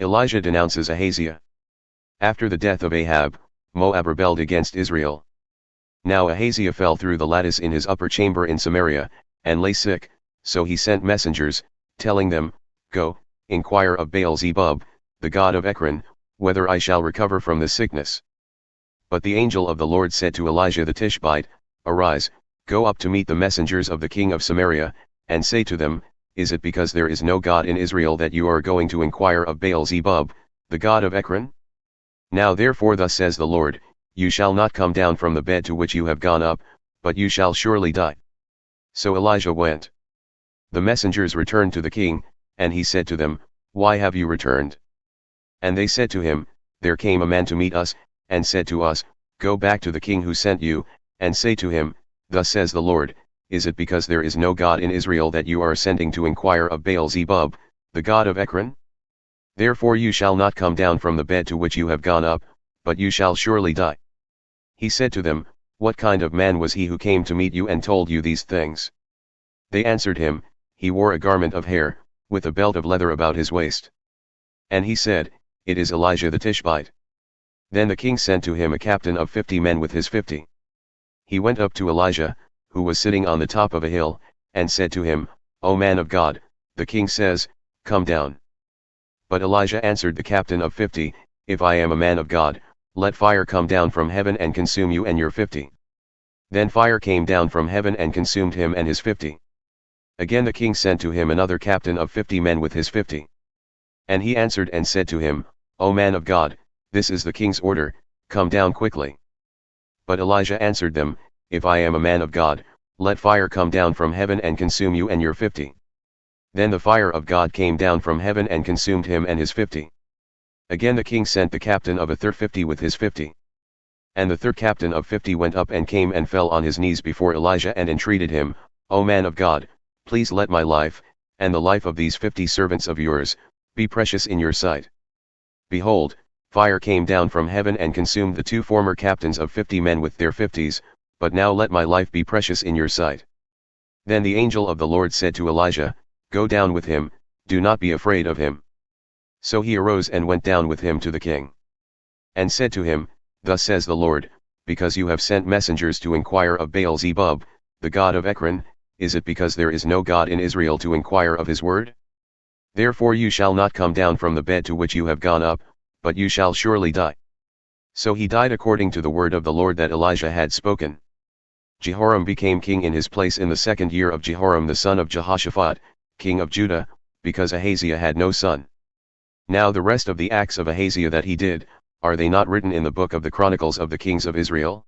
Elijah denounces Ahaziah. After the death of Ahab, Moab rebelled against Israel. Now Ahaziah fell through the lattice in his upper chamber in Samaria, and lay sick, so he sent messengers, telling them, Go, inquire of Baal-zebub, the god of Ekron, whether I shall recover from this sickness. But the angel of the Lord said to Elijah the Tishbite, Arise, go up to meet the messengers of the king of Samaria, and say to them, Is it because there is no God in Israel that you are going to inquire of Baal-zebub, the god of Ekron? Now therefore thus says the Lord, You shall not come down from the bed to which you have gone up, but you shall surely die. So Elijah went. The messengers returned to the king, and he said to them, Why have you returned? And they said to him, There came a man to meet us, and said to us, Go back to the king who sent you, and say to him, Thus says the Lord, Is it because there is no God in Israel that you are sending to inquire of Baal-zebub, the god of Ekron? Therefore you shall not come down from the bed to which you have gone up, but you shall surely die. He said to them, What kind of man was he who came to meet you and told you these things? They answered him, He wore a garment of hair, with a belt of leather about his waist. And he said, It is Elijah the Tishbite. Then the king sent to him a captain of 50 men with his 50. He went up to Elijah, who was sitting on the top of a hill, and said to him, O man of God, the king says, Come down. But Elijah answered the captain of 50, If I am a man of God, let fire come down from heaven and consume you and your 50. Then fire came down from heaven and consumed him and his 50. Again the king sent to him another captain of 50 men with his 50. And he answered and said to him, O man of God, this is the king's order, come down quickly. But Elijah answered them, If I am a man of God, let fire come down from heaven and consume you and your 50. Then the fire of God came down from heaven and consumed him and his 50. Again the king sent the captain of a third 50 with his 50. And the third captain of 50 went up and came and fell on his knees before Elijah and entreated him, O man of God, please let my life, and the life of these 50 servants of yours, be precious in your sight. Behold, fire came down from heaven and consumed the 2 former captains of 50 men with their 50s, but now let my life be precious in your sight. Then the angel of the Lord said to Elijah, Go down with him, do not be afraid of him. So he arose and went down with him to the king. And said to him, Thus says the Lord, because you have sent messengers to inquire of Baal-zebub, the god of Ekron, is it because there is no God in Israel to inquire of his word? Therefore you shall not come down from the bed to which you have gone up, but you shall surely die. So he died according to the word of the Lord that Elijah had spoken. Jehoram became king in his place in the 2nd year of Jehoram the son of Jehoshaphat, king of Judah, because Ahaziah had no son. Now the rest of the acts of Ahaziah that he did, are they not written in the book of the Chronicles of the kings of Israel?